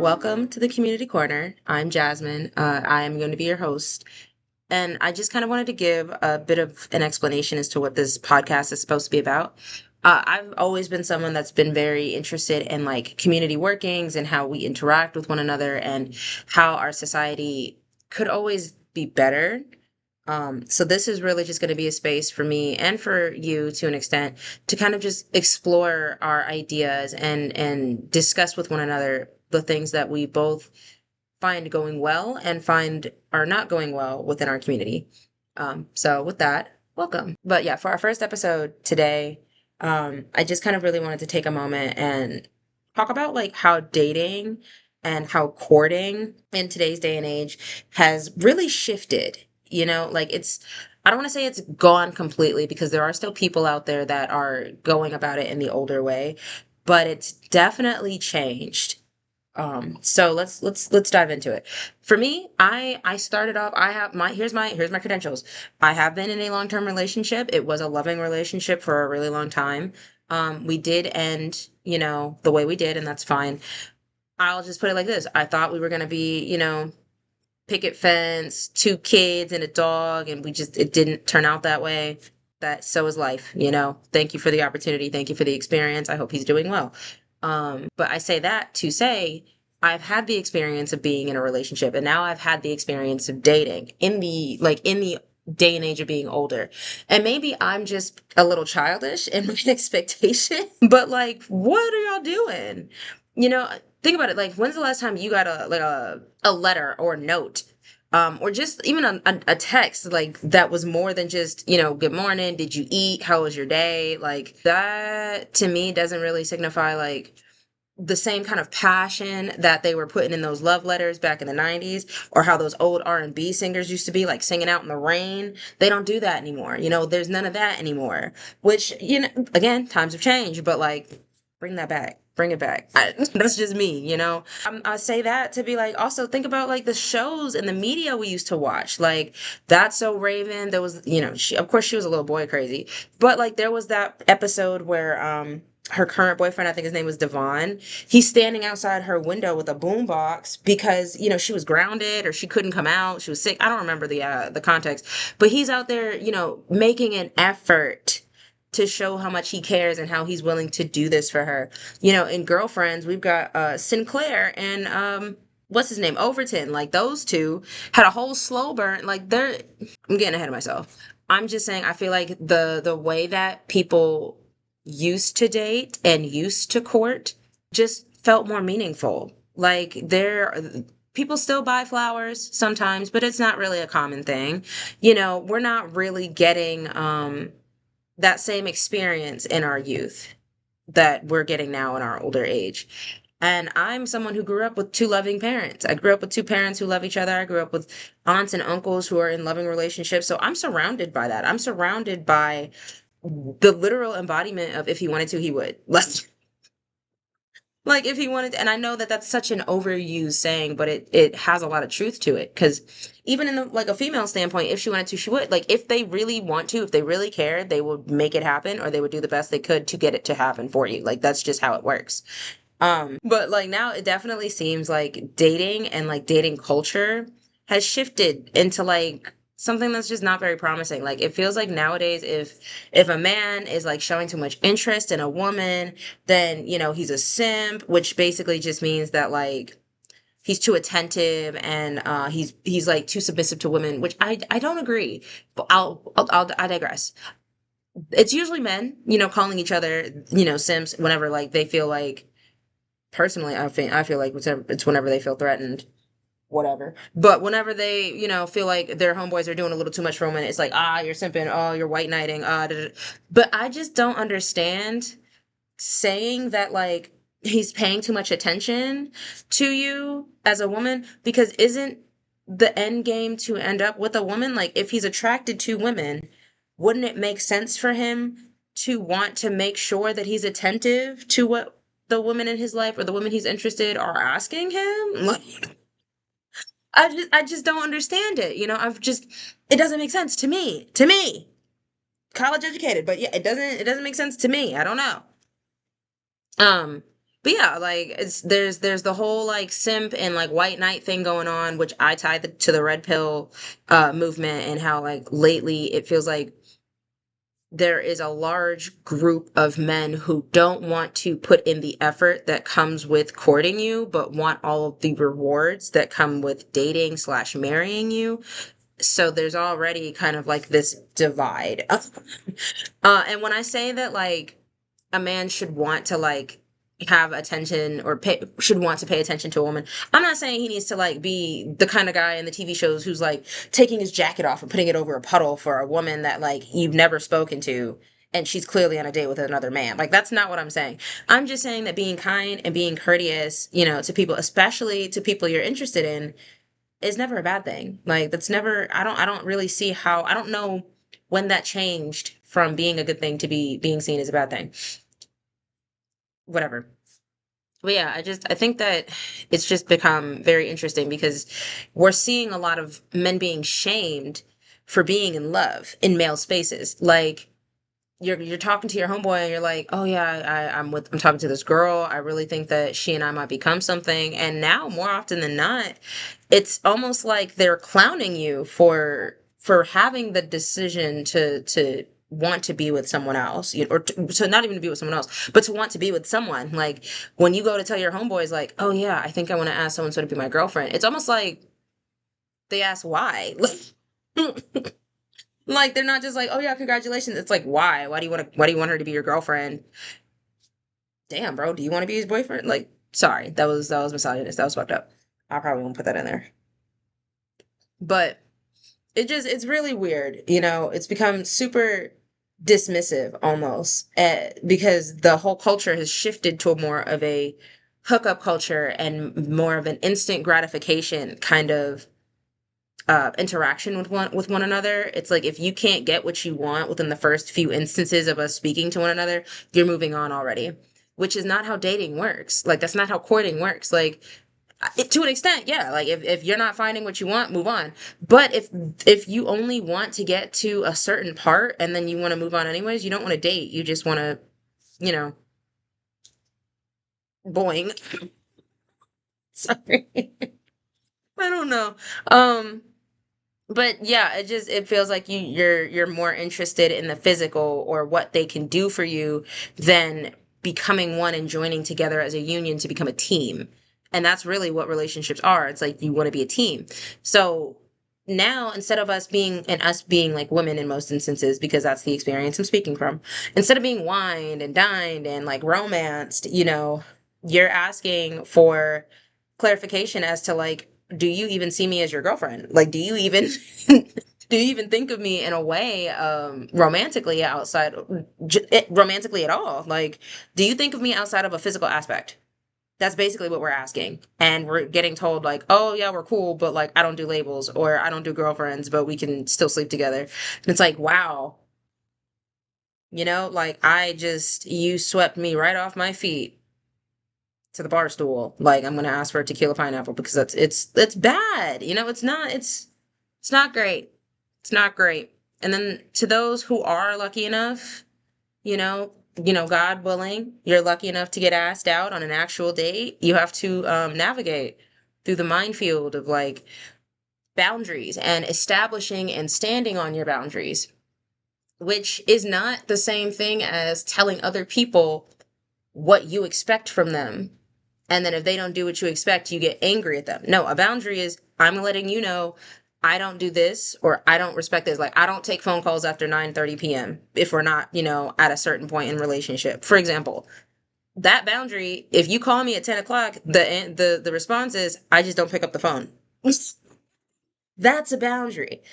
Welcome to the Community Corner. I'm Jasmine. I am going to be your host. And I just kind of wanted to give a bit of an explanation as to what this podcast is supposed to be about. I've always been someone that's been very interested in like community workings and how we interact with one another and how our society could always be better. So this is really just going to be a space for me and for you to an extent to kind of just explore our ideas and discuss with one another the things that we both find going well and find are not going well within our community. So with that, welcome. But yeah, for our first episode today, I just kind of really wanted to take a moment and talk about like how dating and how courting in today's day and age has really shifted. Like I don't want to say it's gone completely because there are still people out there that are going about it in the older way, but it's definitely changed. So let's dive into it. For me, I started off. I have my here's my credentials. I have been in a long-term relationship. It was a loving relationship for a really long time. We did end, the way we did, and that's fine. I'll just put it like this. I thought we were gonna be, picket fence, two kids and a dog, and it didn't turn out that way. That so is life. Thank you for the opportunity. Thank you for the experience. I hope he's doing well. But I say that to say I've had the experience of being in a relationship, and now I've had the experience of dating in the day and age of being older. And maybe I'm just a little childish in my expectation, but like, what are y'all doing? You know, think about it. Like, when's the last time you got a letter or a note? Or just even a text like that was more than just, good morning, did you eat, how was your day? Like that to me doesn't really signify like the same kind of passion that they were putting in those love letters back in the 90s, or how those old R&B singers used to be like singing out in the rain. They don't do that anymore. There's none of that anymore, which, again, times have changed, but like bring that back. Bring it back. That's just me. I say that to be like, also think about like the shows and the media we used to watch. Like, That's So Raven. There was, of course, she was a little boy crazy, but like there was that episode where, her current boyfriend, I think his name was Devon. He's standing outside her window with a boombox because she was grounded or she couldn't come out. She was sick. I don't remember the context, but he's out there, making an effort to show how much he cares and how he's willing to do this for her. In Girlfriends, we've got Sinclair and what's his name, Overton. Like those two had a whole slow burn. Like I'm getting ahead of myself. I'm just saying I feel like the way that people used to date and used to court just felt more meaningful. Like people still buy flowers sometimes, but it's not really a common thing. We're not really getting that same experience in our youth that we're getting now in our older age. And I'm someone who grew up with two loving parents. I grew up with two parents who love each other. I grew up with aunts and uncles who are in loving relationships. So I'm surrounded by that. I'm surrounded by the literal embodiment of if he wanted to, he would. Like if he wanted to, and I know that that's such an overused saying, but it has a lot of truth to it. Because even in like a female standpoint, if she wanted to, she would. Like if they really want to, if they really cared, they would make it happen, or they would do the best they could to get it to happen for you. Like that's just how it works. But like now it definitely seems like dating and like dating culture has shifted into like something that's just not very promising. Like it feels like nowadays if a man is like showing too much interest in a woman, then he's a simp, which basically just means that like he's too attentive and he's like too submissive to women, which I don't agree. But I digress. It's usually men, calling each other, simps whenever like they feel like personally I feel like it's whenever they feel threatened, whatever. But whenever they feel like their homeboys are doing a little too much for women, it's like, you're simping, you're white knighting, but I just don't understand saying that like he's paying too much attention to you as a woman, because isn't the end game to end up with a woman? Like if he's attracted to women, wouldn't it make sense for him to want to make sure that he's attentive to what the women in his life or the women he's interested are asking him? Like I just don't understand it. It doesn't make sense to me. To me. College educated, but yeah, it doesn't make sense to me. I don't know. Um But yeah, like there's the whole like simp and like white knight thing going on, which I tie to the red pill movement, and how like lately it feels like there is a large group of men who don't want to put in the effort that comes with courting you, but want all of the rewards that come with dating slash marrying you. So there's already kind of like this divide. And when I say that like a man should want to like have attention or should want to pay attention to a woman, I'm not saying he needs to like be the kind of guy in the TV shows who's like taking his jacket off and putting it over a puddle for a woman that like you've never spoken to and she's clearly on a date with another man. Like that's not what I'm saying. I'm just saying that being kind and being courteous, to people, especially to people you're interested in, is never a bad thing. Like that's never, I don't really see how, I don't know when that changed from being a good thing to being seen as a bad thing. Whatever. But yeah, I think that it's just become very interesting because we're seeing a lot of men being shamed for being in love in male spaces. Like you're talking to your homeboy and you're like, oh yeah, I'm talking to this girl. I really think that she and I might become something. And now more often than not, it's almost like they're clowning you for having the decision to want to be with someone else, or to not even to be with someone else, but to want to be with someone. Like when you go to tell your homeboys, like, oh yeah, I think I want to ask someone to be my girlfriend. It's almost like they ask why. Like they're not just like, oh yeah, congratulations. It's like why? Why do you want her to be your girlfriend? Damn, bro, do you want to be his boyfriend? Like, sorry, that was misogynist. That was fucked up. I probably won't put that in there. But it's really weird, it's become super dismissive almost, because the whole culture has shifted to more of a hookup culture and more of an instant gratification kind of interaction with one another. It's like if you can't get what you want within the first few instances of us speaking to one another, you're moving on already, which is not how dating works. Like that's not how courting works. Like to an extent, yeah. Like if you're not finding what you want, move on. But if you only want to get to a certain part and then you want to move on anyways, you don't want to date. You just want to, you know, boing. Sorry. I don't know. Um, but yeah, it feels like you're more interested in the physical or what they can do for you than becoming one and joining together as a union to become a team. And that's really what relationships are. It's like you want to be a team. So now instead of us being like women in most instances, because that's the experience I'm speaking from, instead of being wined and dined and like romanced, you're asking for clarification as to like, do you even see me as your girlfriend? Like, do you even do you even think of me in a way, romantically, romantically at all? Like, do you think of me outside of a physical aspect? That's basically what we're asking. And we're getting told like, oh yeah, we're cool, but like I don't do labels, or I don't do girlfriends, but we can still sleep together. And it's like, wow, like you swept me right off my feet to the bar stool. Like I'm gonna ask for a tequila pineapple because it's bad. It's not great. It's not great. And then to those who are lucky enough, God willing, you're lucky enough to get asked out on an actual date, you have to navigate through the minefield of like boundaries and establishing and standing on your boundaries, which is not the same thing as telling other people what you expect from them. And then if they don't do what you expect, you get angry at them. No, a boundary is I'm letting you know I don't do this, or I don't respect this. Like I don't take phone calls after 9:30 p.m. if we're not, at a certain point in relationship. For example, that boundary, if you call me at 10 o'clock, the response is I just don't pick up the phone. That's a boundary.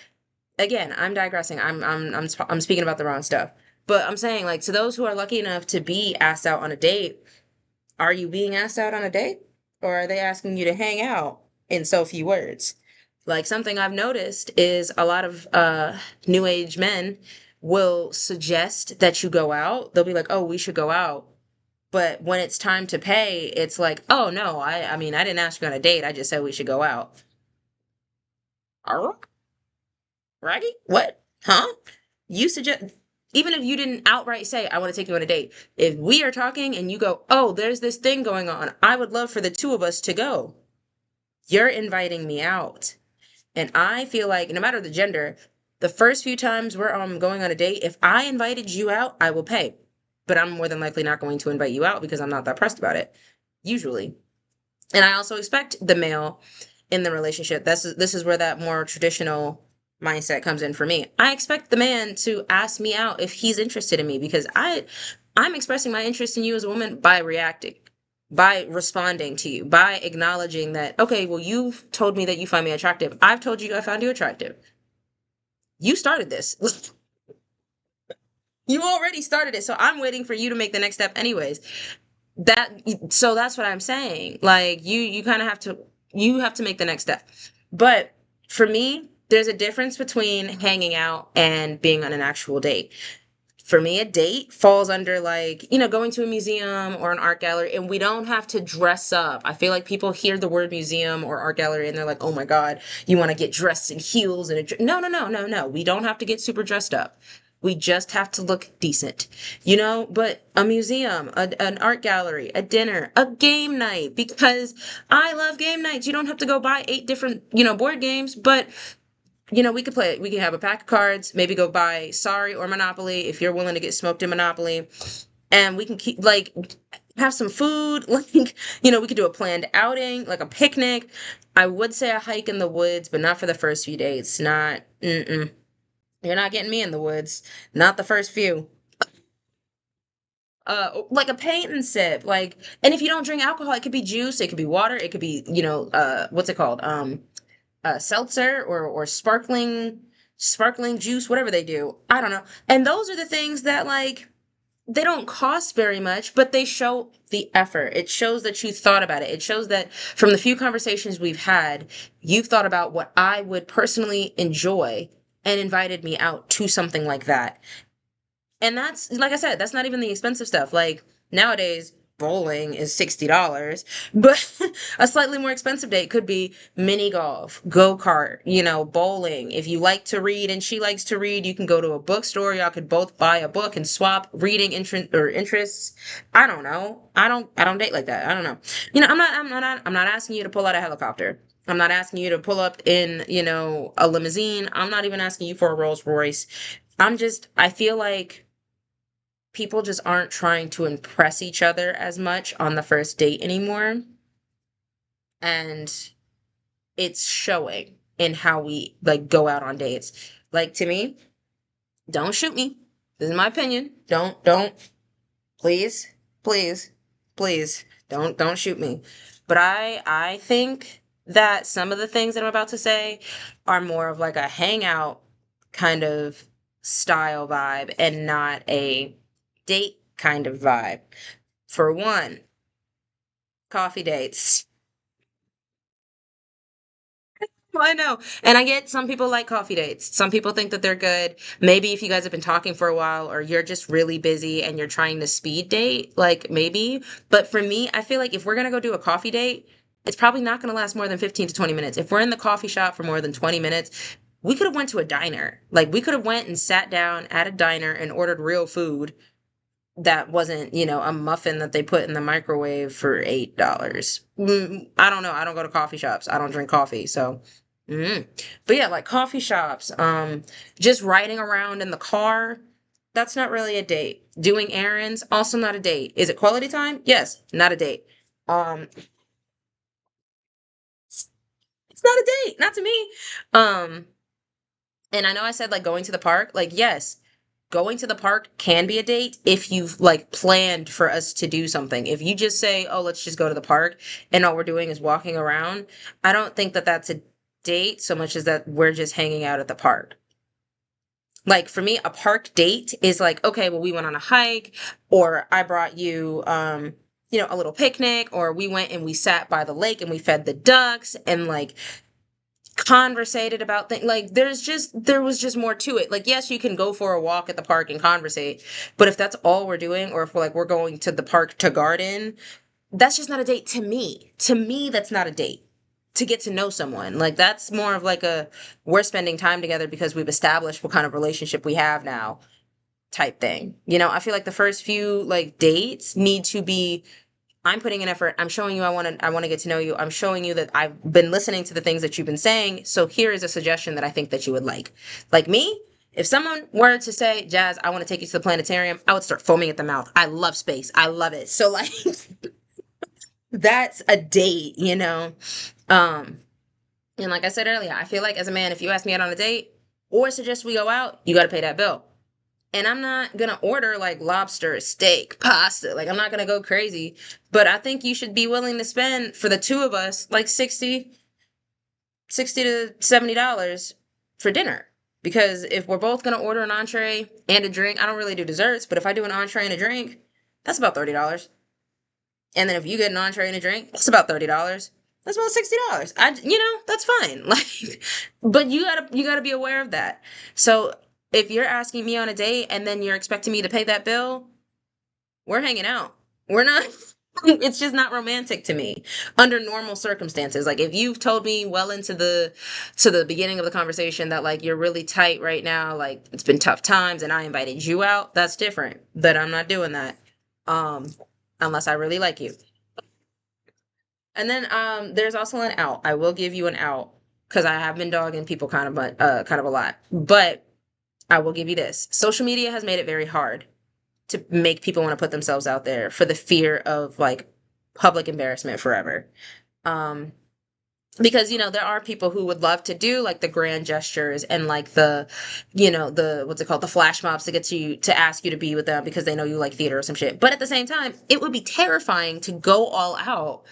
Again, I'm digressing. I'm speaking about the wrong stuff. But I'm saying like to those who are lucky enough to be asked out on a date, are you being asked out on a date? Or are they asking you to hang out in so few words? Like something I've noticed is a lot of new age men will suggest that you go out. They'll be like, "Oh, we should go out." But when it's time to pay, it's like, "Oh no, I mean, I didn't ask you on a date. I just said we should go out." All right? What? Huh? You suggest Even if you didn't outright say, I want to take you on a date, if we are talking and you go, oh, there's this thing going on, I would love for the two of us to go. You're inviting me out. And I feel like no matter the gender, the first few times we're going on a date, if I invited you out, I will pay. But I'm more than likely not going to invite you out because I'm not that pressed about it, usually. And I also expect the male in the relationship. This is where that more traditional mindset comes in for me. I expect the man to ask me out if he's interested in me because I'm expressing my interest in you as a woman by reacting, by responding to you, by acknowledging that, okay, well, you've told me that you find me attractive. I've told you I found you attractive. You started this. You already started it. So I'm waiting for you to make the next step anyways. So that's what I'm saying. Like you kind of have to make the next step. But for me, there's a difference between hanging out and being on an actual date. For me, a date falls under like, going to a museum or an art gallery, and we don't have to dress up. I feel like people hear the word museum or art gallery and they're like, oh my God, you want to get dressed in heels and no, no, no, no, no. We don't have to get super dressed up. We just have to look decent, but a museum, an art gallery, a dinner, a game night, because I love game nights. You don't have to go buy 8 different, board games, but we could play it. We can have a pack of cards, maybe go buy Sorry or Monopoly if you're willing to get smoked in Monopoly. And we can keep like have some food, like, we could do a planned outing, like a picnic. I would say a hike in the woods, but not for the first few dates. Not, mm-mm. You're not getting me in the woods. Not the first few. Like a paint and sip, like, and if you don't drink alcohol, it could be juice, it could be water, it could be, what's it called? Seltzer or sparkling juice, whatever they do. I don't know. And those are the things that like they don't cost very much, but they show the effort. It shows that you thought about it. It shows that from the few conversations we've had, you've thought about what I would personally enjoy and invited me out to something like that. And that's, like I said, that's not even the expensive stuff. Like nowadays, bowling is $60, but a slightly more expensive date could be mini golf, go kart, bowling. If you like to read and she likes to read, you can go to a bookstore. Y'all could both buy a book and swap reading interests. I don't know. I don't date like that. I don't know. I'm not asking you to pull out a helicopter. I'm not asking you to pull up in, a limousine. I'm not even asking you for a Rolls Royce. I feel like people just aren't trying to impress each other as much on the first date anymore. And it's showing in how we like go out on dates. Like to me, don't shoot me. This is my opinion. Don't, please, please, please, don't shoot me. But I think that some of the things that I'm about to say are more of like a hangout kind of style vibe and not a date kind of vibe. For one, coffee dates. Well, I know. And I get some people like coffee dates. Some people think that they're good. Maybe if you guys have been talking for a while or you're just really busy and you're trying to speed date, like maybe. But for me, I feel like if we're going to go do a coffee date, it's probably not going to last more than 15 to 20 minutes. If we're in the coffee shop for more than 20 minutes, we could have went to a diner. Like we could have went and sat down at a diner and ordered real food that wasn't, a muffin that they put in the microwave for $8. I don't know. I don't go to coffee shops. I don't drink coffee. So, but yeah, like coffee shops, just riding around in the car, that's not really a date. Doing errands, also not a date. Is it quality time? Yes, not a date. Um, it's not a date, not to me. Um, and I know I said like going to the park, like yes, going to the park can be a date if you've like planned for us to do something. If you just say, "Oh, let's just go to the park," and all we're doing is walking around, I don't think that that's a date so much as that we're just hanging out at the park. Like for me, a park date is like, okay, well, we went on a hike, or I brought you, a little picnic, or we went and we sat by the lake and we fed the ducks and like conversated about things. Like there was just more to it. Like yes, you can go for a walk at the park and conversate, but if that's all we're doing, or if we're going to the park to garden, that's just not a date to me. To me, that's not a date. To get to know someone, like that's more of like a we're spending time together because we've established what kind of relationship we have now. type thing. I feel like the first few like dates need to be, I'm putting in effort. I'm showing you I want to get to know you. I'm showing you that I've been listening to the things that you've been saying. So here is a suggestion that I think that you would like. Like me, if someone were to say, "Jazz, I want to take you to the planetarium," I would start foaming at the mouth. I love space. I love it. So like that's a date. Um and like I said earlier, I feel like as a man, if you ask me out on a date or suggest we go out, you got to pay that bill. And I'm not going to order like lobster, steak, pasta. Like I'm not going to go crazy, but I think you should be willing to spend for the two of us like 60 to $70 for dinner. Because if we're both going to order an entree and a drink, I don't really do desserts, but if I do an entree and a drink, that's about $30. And then if you get an entree and a drink, that's about $30. That's about $60. That's fine. Like, but you gotta be aware of that. So if you're asking me on a date and then you're expecting me to pay that bill, we're hanging out. We're not. It's just not romantic to me under normal circumstances. Like if you've told me well into the to the beginning of the conversation that like you're really tight right now, like it's been tough times and I invited you out, that's different. But I'm not doing that. Um unless I really like you. And then there's also an out. I will give you an out because I have been dogging people kind of a lot. But I will give you this. Social media has made it very hard to make people want to put themselves out there for the fear of like public embarrassment forever. Um because there are people who would love to do like the grand gestures and like the what's it called, the flash mobs to get you to ask you to be with them because they know you like theater or some shit. But at the same time, it would be terrifying to go all out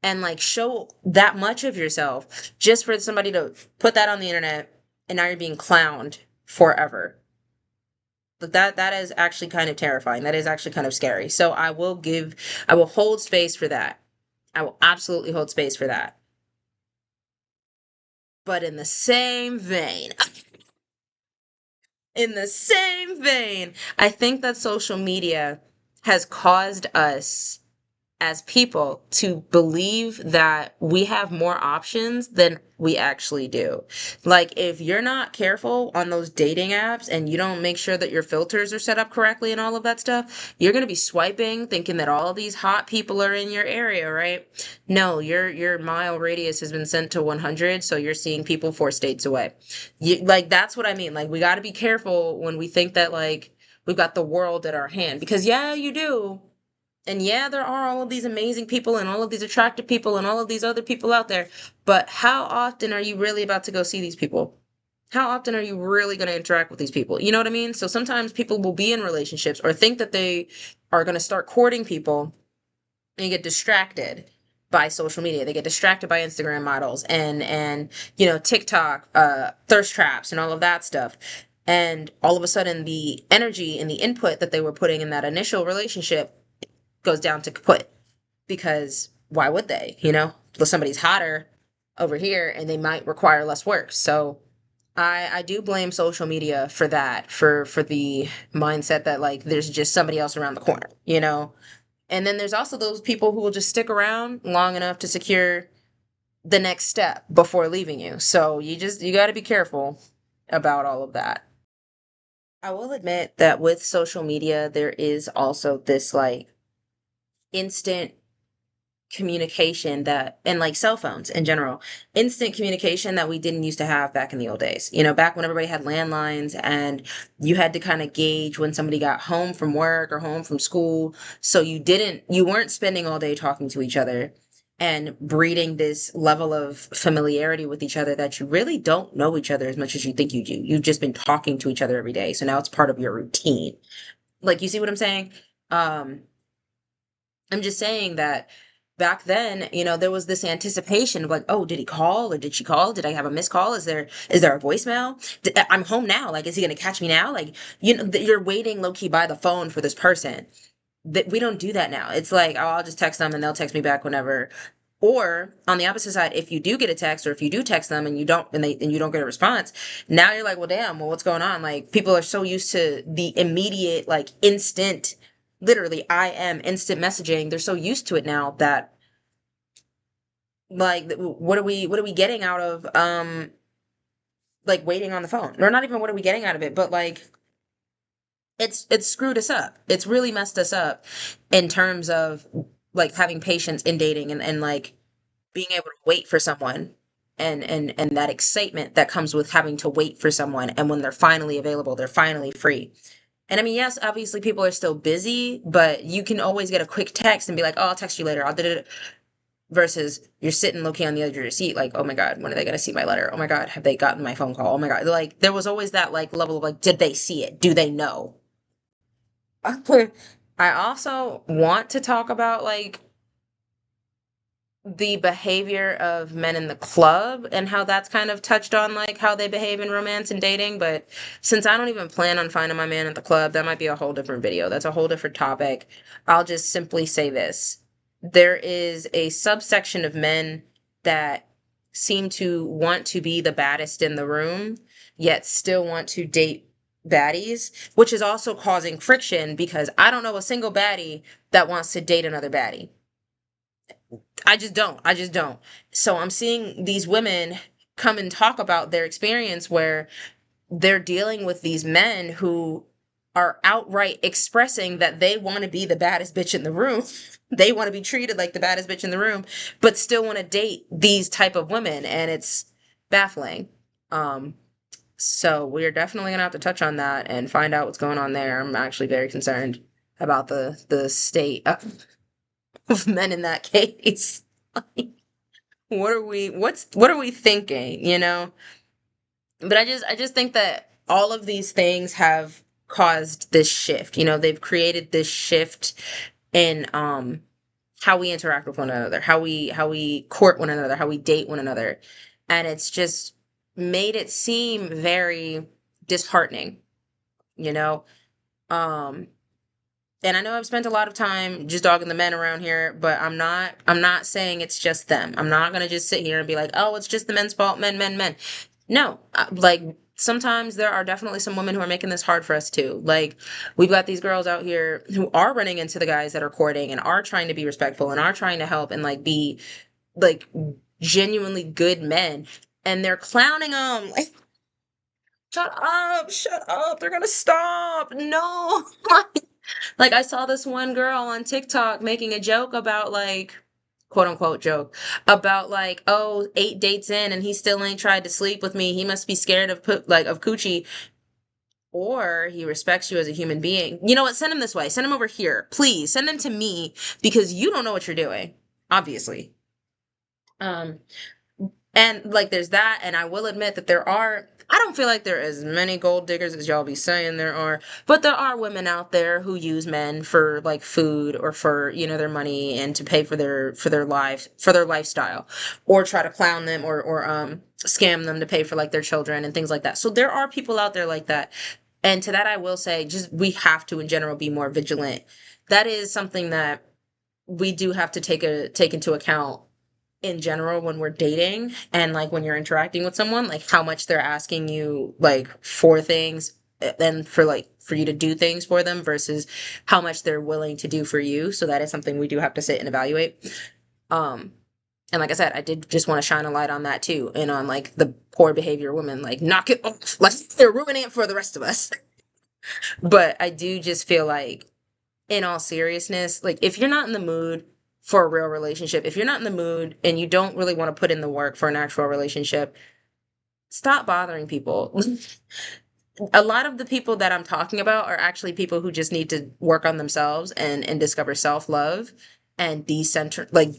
and like show that much of yourself just for somebody to put that on the internet and now you're being clowned forever. But that is actually kind of terrifying. That is actually kind of scary. So I will hold space for that. I will absolutely hold space for that. But in the same vein, I think that social media has caused us as people to believe that we have more options than we actually do. Like, if you're not careful on those dating apps and you don't make sure that your filters are set up correctly and all of that stuff, you're going to be swiping thinking that all of these hot people are in your area, right? No, your mile radius has been sent to 100, so you're seeing people 4 states away. Like, that's what I mean. Like, we got to be careful when we think that, like, we've got the world at our hand because, yeah, you do. And yeah, there are all of these amazing people and all of these attractive people and all of these other people out there. But how often are you really about to go see these people? How often are you really going to interact with these people? You know what I mean? So sometimes people will be in relationships or think that they are going to start courting people and you get distracted by social media. They get distracted by Instagram models and TikTok, thirst traps and all of that stuff. And all of a sudden the energy and the input that they were putting in that initial relationship goes down to kaput because why would they? Well, somebody's hotter over here and they might require less work. So I do blame social media for that, for the mindset that like there's just somebody else around the corner. And then there's also those people who will just stick around long enough to secure the next step before leaving you. So you got to be careful about all of that. I will admit that with social media there is also this like instant communication that, and like cell phones in general, instant communication that we didn't used to have back in the old days. Back when everybody had landlines and you had to kind of gauge when somebody got home from work or home from school. So you weren't spending all day talking to each other and breeding this level of familiarity with each other that you really don't know each other as much as you think you do. You've just been talking to each other every day. So now it's part of your routine. Like, you see what I'm saying? Um, I'm just saying that back then, there was this anticipation of like, oh, did he call or did she call? Did I have a missed call? Is there a voicemail? I'm home now. Like, is he going to catch me now? Like, you're waiting low key by the phone for this person. That we don't do that now. It's like, oh, I'll just text them and they'll text me back whenever. Or on the opposite side, if you do get a text or if you do text them and you don't get a response, now you're like, well, damn, well, what's going on? Like, people are so used to the immediate, like instant, literally, I am instant messaging. They're so used to it now that like, what are we getting out of like waiting on the phone? Or not even what are we getting out of it, but like it's screwed us up. It's really messed us up in terms of like having patience in dating and like being able to wait for someone and that excitement that comes with having to wait for someone, and when they're finally available, they're finally free. And I mean, yes, obviously people are still busy, but you can always get a quick text and be like, "Oh, I'll text you later. I'll do it." Versus you're sitting looking on the edge of your seat, like, "Oh my God, when are they gonna see my letter? Oh my God, have they gotten my phone call? Oh my God." Like there was always that like level of like, did they see it? Do they know? I also want to talk about like the behavior of men in the club and how that's kind of touched on like how they behave in romance and dating. But since I don't even plan on finding my man at the club, that might be a whole different video. That's a whole different topic. I'll just simply say this. There is a subsection of men that seem to want to be the baddest in the room, yet still want to date baddies, which is also causing friction because I don't know a single baddie that wants to date another baddie. I just don't. I just don't. So I'm seeing these women come and talk about their experience where they're dealing with these men who are outright expressing that they want to be the baddest bitch in the room. They want to be treated like the baddest bitch in the room, but still want to date these type of women, and it's baffling. Um, so we're definitely gonna have to touch on that and find out what's going on there. I'm actually very concerned about the state of men in that case. What are we thinking, you know? But I just think that all of these things have caused this shift. You know, they've created this shift in how we interact with one another, how we court one another, how we date one another. And it's just made it seem very disheartening, you know? Um and I know I've spent a lot of time just dogging the men around here, but I'm not saying it's just them. I'm not going to just sit here and be like, "Oh, it's just the men's fault, men, men, men." No, like sometimes there are definitely some women who are making this hard for us too. Like we've got these girls out here who are running into the guys that are courting and are trying to be respectful and are trying to help and like be like genuinely good men, and they're clowning them like, shut up, they're gonna stop, no." Like I saw this one girl on TikTok making a joke about like quote unquote joke about like, "Oh, 8 dates in and he still ain't tried to sleep with me. He must be scared of put like of coochie, or he respects you as a human being." You know what? Send him this way. Send him over here. Please send him to me because you don't know what you're doing, obviously. Um and like there's that, and I will admit that I don't feel like there are as many gold diggers as y'all be saying there are, but there are women out there who use men for like food or for, their money and to pay for their lifestyle, or try to clown them or scam them to pay for like their children and things like that. So there are people out there like that. And to that I will say just we have to in general be more vigilant. That is something that we do have to take into account in general when we're dating and like when you're interacting with someone, like how much they're asking you like for things and for you to do things for them versus how much they're willing to do for you. So that is something we do have to sit and evaluate. um and like I said, I did just want to shine a light on that too, and on like the poor behavior women, like knock it off, like they're ruining it for the rest of us. But I do just feel like, in all seriousness, like if you're not in the mood for a real relationship, if you're not in the mood and you don't really want to put in the work for an actual relationship, stop bothering people. A lot of the people that I'm talking about are actually people who just need to work on themselves and discover self-love and decenter, like,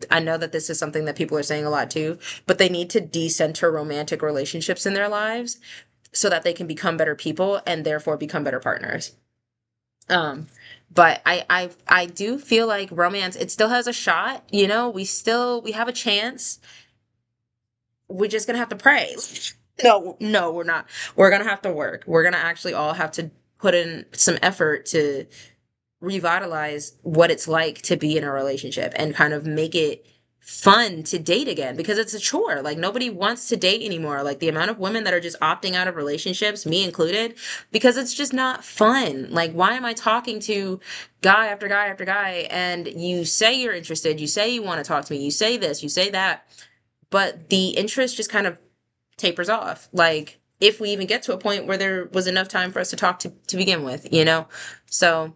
I know that this is something that people are saying a lot too, but they need to decenter romantic relationships in their lives so that they can become better people and therefore become better partners. Um, but I do feel like romance, it still has a shot, we have a chance. We're just gonna have to pray. No, no, we're not. We're gonna have to work. We're gonna actually all have to put in some effort to revitalize what it's like to be in a relationship and kind of make it fun to date again, because it's a chore. Like nobody wants to date anymore. Like the amount of women that are just opting out of relationships, me included, because it's just not fun. Like why am I talking to guy after guy after guy, and you say you're interested, you say you want to talk to me, you say this, you say that, but the interest just kind of tapers off. Like if we even get to a point where there was enough time for us to talk to begin with, So,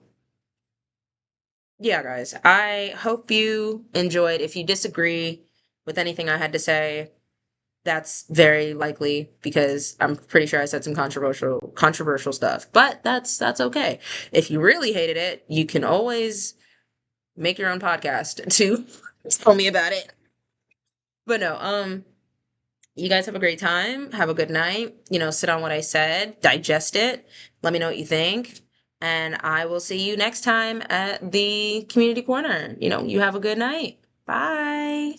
yeah, guys, I hope you enjoyed. If you disagree with anything I had to say, that's very likely because I'm pretty sure I said some controversial stuff. But that's okay. If you really hated it, you can always make your own podcast to tell me about it. But no, you guys have a great time. Have a good night. Sit on what I said, digest it. Let me know what you think. And I will see you next time at the community corner. You have a good night. Bye.